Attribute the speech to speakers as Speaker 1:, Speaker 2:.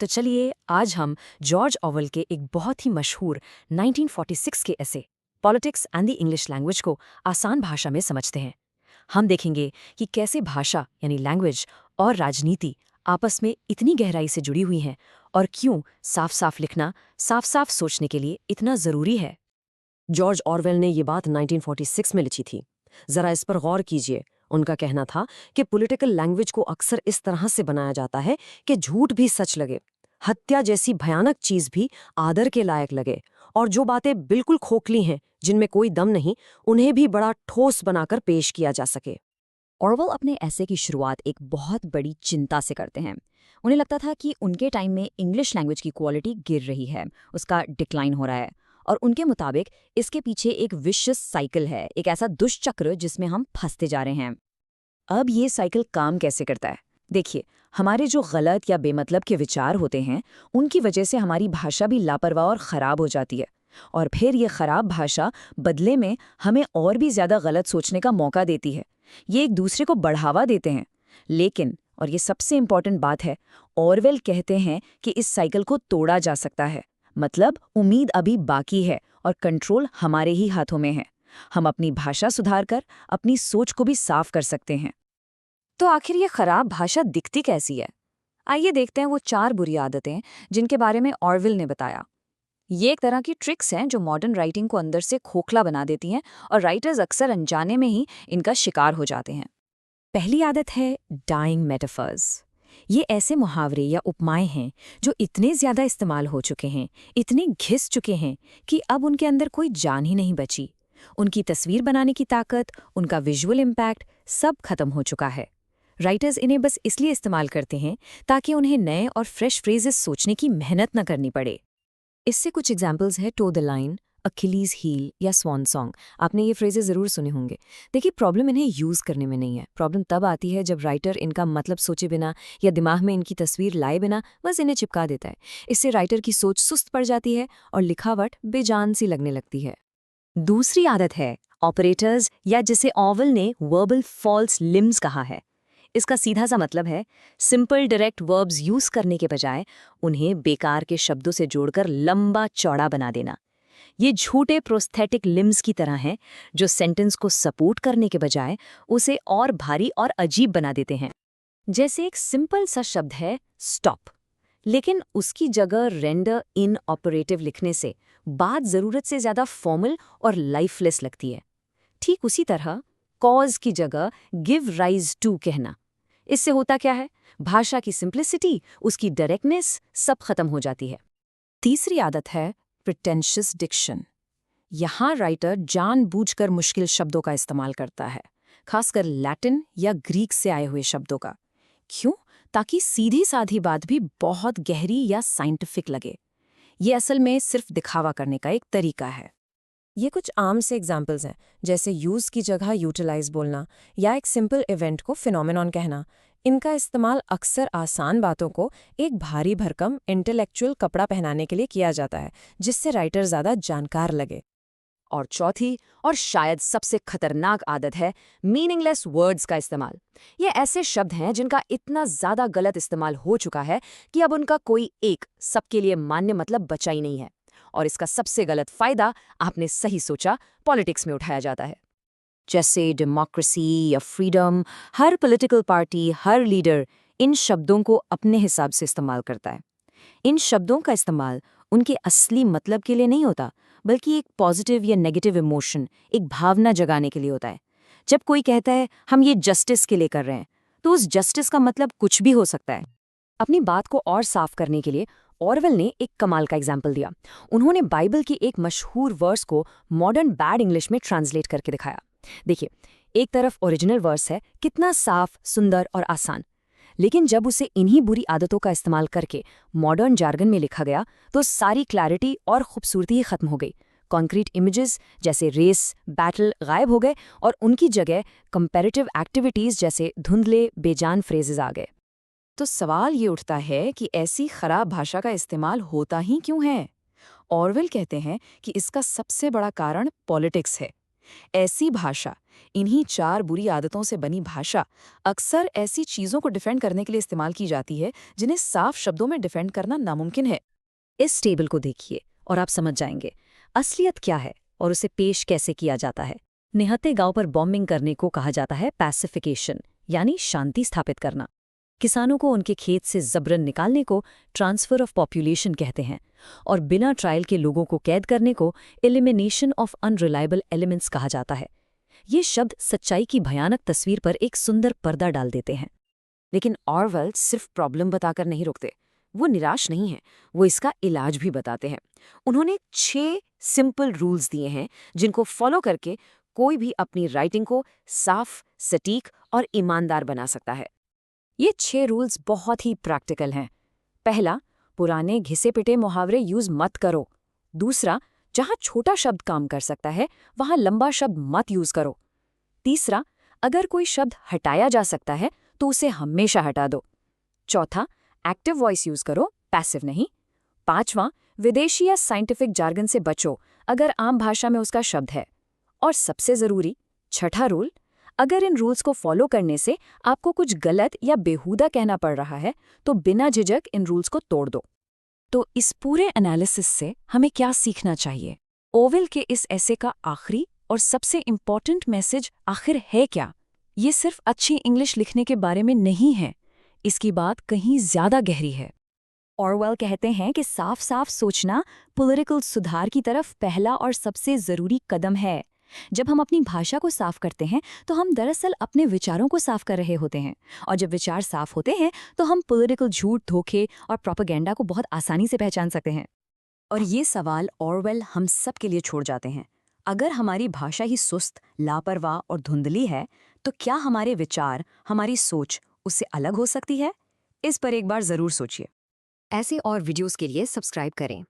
Speaker 1: तो चलिए आज हम जॉर्ज ऑवेल के एक बहुत ही मशहूर 1946 के ऐसे politics and the English language को आसान भाषा में समझते हैं। हम देखेंगे कि कैसे भाषा यानी लैंग्वेज और राजनीति आपस में इतनी गहराई से जुड़ी हुई हैं और क्यों साफ साफ लिखना, साफ साफ सोचने के लिए इतना ज़रूरी है।
Speaker 2: जॉर्ज ऑरवेल ने ये बात 1946 में लिखी थी। जरा इस पर गौर कीजिए। उनका कहना था कि पॉलिटिकल लैंग्वेज को अक्सर इस तरह से बनाया जाता है कि झूठ भी सच लगे, हत्या जैसी भयानक चीज भी आदर के लायक लगे, और जो बातें बिल्कुल खोखली हैं, जिनमें कोई दम नहीं, उन्हें भी बड़ा ठोस बनाकर पेश किया जा सके।
Speaker 3: ऑरवेल अपने ऐसे की शुरुआत एक बहुत बड़ी चिंता से करते हैं। उन्हें लगता था कि उनके टाइम में इंग्लिश लैंग्वेज की क्वालिटी गिर रही है, उसका डिक्लाइन हो रहा है, और उनके मुताबिक इसके पीछे एक विशियस साइकिल है, एक ऐसा दुष्चक्र जिसमें हम फंसते जा रहे हैं। अब ये साइकिल काम कैसे करता है? देखिए, हमारे जो गलत या बेमतलब के विचार होते हैं, उनकी वजह से हमारी भाषा भी लापरवाह और ख़राब हो जाती है, और फिर ये ख़राब भाषा बदले में हमें और भी ज़्यादा गलत सोचने का मौका देती है। ये एक दूसरे को बढ़ावा देते हैं। लेकिन, और ये सबसे इम्पॉर्टेंट बात है, ऑरवेल कहते हैं कि इस साइकिल को तोड़ा जा सकता है। मतलब उम्मीद अभी बाकी है और कंट्रोल हमारे ही हाथों में है। हम अपनी भाषा सुधार कर अपनी सोच को भी साफ कर सकते हैं।
Speaker 1: तो आखिर ये खराब भाषा दिखती कैसी है? आइए देखते हैं वो 4 बुरी आदतें जिनके बारे में ऑरवेल ने बताया। ये एक तरह की ट्रिक्स हैं जो मॉडर्न राइटिंग को अंदर से खोखला बना देती हैं और राइटर्स अक्सर अनजाने में ही इनका शिकार हो जाते हैं। पहली आदत है डाइंग मेटाफर्स। ये ऐसे मुहावरे या उपमाएं हैं जो इतने ज़्यादा इस्तेमाल हो चुके हैं, इतने घिस चुके हैं कि अब उनके अंदर कोई जान ही नहीं बची। उनकी तस्वीर बनाने की ताकत, उनका विजुअल इम्पैक्ट सब खत्म हो चुका है। राइटर्स इन्हें बस इसलिए इस्तेमाल करते हैं ताकि उन्हें नए और फ्रेश फ्रेजेस सोचने की मेहनत न करनी पड़े। इससे कुछ एग्जाम्पल्स है टो द लाइन, अखिलीज हील या स्वॉन सॉन्ग। आपने ये फ्रेजेस ज़रूर सुने होंगे। देखिए, प्रॉब्लम इन्हें यूज़ करने में नहीं है। प्रॉब्लम तब आती है जब राइटर इनका मतलब सोचे बिना या दिमाग में इनकी तस्वीर लाए बिना बस इन्हें चिपका देता है। इससे राइटर की सोच सुस्त पड़ जाती है और लिखावट बेजान सी लगने लगती है। दूसरी आदत है ऑपरेटर्स, या जिसे ऑवेल ने वर्बल फॉल्स लिम्स कहा है। इसका सीधा सा मतलब है सिंपल डायरेक्ट वर्ब्स यूज करने के बजाय उन्हें बेकार के शब्दों से जोड़कर लंबा चौड़ा बना देना। ये झूठे प्रोस्थेटिक लिम्स की तरह हैं जो सेंटेंस को सपोर्ट करने के बजाय उसे और भारी और अजीब बना देते हैं। जैसे एक सिंपल सा शब्द है स्टॉप, लेकिन उसकी जगह रेंडर इन ऑपरेटिव लिखने से बात ज़रूरत से ज़्यादा फॉर्मल और लाइफलेस लगती है। ठीक उसी तरह कॉज की जगह गिव राइज टू कहना। इससे होता क्या है? भाषा की सिंप्लिसिटी, उसकी डायरेक्टनेस सब खत्म हो जाती है। तीसरी आदत है प्रिटेंशियस डिक्शन। यहाँ राइटर जानबूझकर मुश्किल शब्दों का इस्तेमाल करता है, खासकर लैटिन या ग्रीक से आए हुए शब्दों का। क्यों? ताकि सीधी साधी बात भी बहुत गहरी या साइंटिफिक लगे। ये असल में सिर्फ दिखावा करने का एक तरीका है।
Speaker 2: ये कुछ आम से एग्जाम्पल्स हैं, जैसे यूज़ की जगह यूटिलाइज बोलना या एक सिंपल इवेंट को फिनोमेनॉन कहना। इनका इस्तेमाल अक्सर आसान बातों को एक भारी भरकम इंटेलेक्चुअल कपड़ा पहनाने के लिए किया जाता है, जिससे राइटर ज़्यादा जानकार लगे।
Speaker 1: और चौथी और शायद सबसे खतरनाक आदत है मीनिंगलेस वर्ड्स का इस्तेमाल। ये ऐसे शब्द हैं जिनका इतना ज़्यादा गलत इस्तेमाल हो चुका है कि अब उनका कोई एक सबके लिए मान्य मतलब बचा ही नहीं है। और इसका सबसे गलत फायदा, आपने सही सोचा, पॉलिटिक्स में उठाया जाता है। जैसे डेमोक्रेसी या freedom, her political party, her leader in शब्दों को अपने हिसाब से इस्तेमाल करता है। इन शब्दों का इस्तेमाल उनके असली मतलब के लिए नहीं होता, बल्कि एक पॉजिटिव या नेगेटिव इमोशन, एक भावना जगाने के लिए होता है। जब कोई कहता है हम ये जस्टिस के लिए कर रहे हैं, तो उस जस्टिस का मतलब कुछ भी हो सकता है। अपनी बात को और साफ करने के लिए ऑरवेल ने एक कमाल का एग्जाम्पल दिया। उन्होंने बाइबल की एक मशहूर वर्स को मॉडर्न बैड इंग्लिश में ट्रांसलेट करके दिखाया। देखिए, एक तरफ ओरिजिनल वर्स है, कितना साफ, सुंदर और आसान, लेकिन जब उसे इन्हीं बुरी आदतों का इस्तेमाल करके मॉडर्न जार्गन में लिखा गया तो सारी क्लैरिटी और खूबसूरती ही खत्म हो गई। कॉन्क्रीट इमेजेस जैसे रेस, बैटल गायब हो गए और उनकी जगह कंपैरेटिव एक्टिविटीज जैसे धुंधले, बेजान फ्रेजेस आ गए। तो सवाल ये उठता है कि ऐसी खराब भाषा का इस्तेमाल होता ही क्यों है? ऑरवेल कहते हैं कि इसका सबसे बड़ा कारण पॉलिटिक्स है। ऐसी भाषा, इन्हीं 4 बुरी आदतों से बनी भाषा अक्सर ऐसी चीज़ों को डिफेंड करने के लिए इस्तेमाल की जाती है जिन्हें साफ शब्दों में डिफेंड करना नामुमकिन है।
Speaker 3: इस टेबल को देखिए और आप समझ जाएंगे असलियत क्या है और उसे पेश कैसे किया जाता है। निहत्ते गांव पर बॉम्बिंग करने को कहा जाता है पैसिफिकेशन, यानी शांति स्थापित करना। किसानों को उनके खेत से जबरन निकालने को ट्रांसफर ऑफ पॉपुलेशन कहते हैं, और बिना ट्रायल के लोगों को कैद करने को एलिमिनेशन ऑफ अनरिलायबल एलिमेंट्स कहा जाता है। ये शब्द सच्चाई की भयानक तस्वीर पर एक सुंदर पर्दा डाल देते हैं।
Speaker 1: लेकिन ऑरवेल सिर्फ प्रॉब्लम बताकर नहीं रुकते। वो निराश नहीं है, वो इसका इलाज भी बताते हैं। उन्होंने 6 सिंपल रूल्स दिए हैं जिनको फॉलो करके कोई भी अपनी राइटिंग को साफ, सटीक और ईमानदार बना सकता है। ये 6 रूल्स बहुत ही प्रैक्टिकल हैं। पहला, पुराने घिसे-पिटे मुहावरे यूज मत करो। दूसरा, जहां छोटा शब्द काम कर सकता है वहां लंबा शब्द मत यूज करो। तीसरा, अगर कोई शब्द हटाया जा सकता है तो उसे हमेशा हटा दो। चौथा, एक्टिव वॉइस यूज करो, पैसिव नहीं। पांचवां, विदेशी या साइंटिफिक जार्गन से बचो अगर आम भाषा में उसका शब्द है। और सबसे जरूरी, छठा रूल, अगर इन रूल्स को फॉलो करने से आपको कुछ गलत या बेहुदा कहना पड़ रहा है तो बिना झिझक इन रूल्स को तोड़ दो। तो इस पूरे एनालिसिस से हमें क्या सीखना चाहिए? ओवेल के इस एसे का आखिरी और सबसे इम्पॉर्टेंट मैसेज आखिर है क्या? ये सिर्फ अच्छी इंग्लिश लिखने के बारे में नहीं है, इसकी बात कहीं ज्यादा गहरी है।
Speaker 3: ऑरवेल कहते हैं कि साफ साफ सोचना पॉलिटिकल सुधार की तरफ पहला और सबसे जरूरी कदम है। जब हम अपनी भाषा को साफ करते हैं तो हम दरअसल अपने विचारों को साफ कर रहे होते हैं, और जब विचार साफ होते हैं तो हम पॉलिटिकल झूठ, धोखे और प्रोपेगेंडा को बहुत आसानी से पहचान सकते हैं।
Speaker 1: और ये सवाल ऑरवेल हम सब के लिए छोड़ जाते हैं। अगर हमारी भाषा ही सुस्त, लापरवाह और धुंधली है तो क्या हमारे विचार, हमारी सोच उससे अलग हो सकती है? इस पर एक बार जरूर सोचिए।
Speaker 2: ऐसे और वीडियोस के लिए सब्सक्राइब करें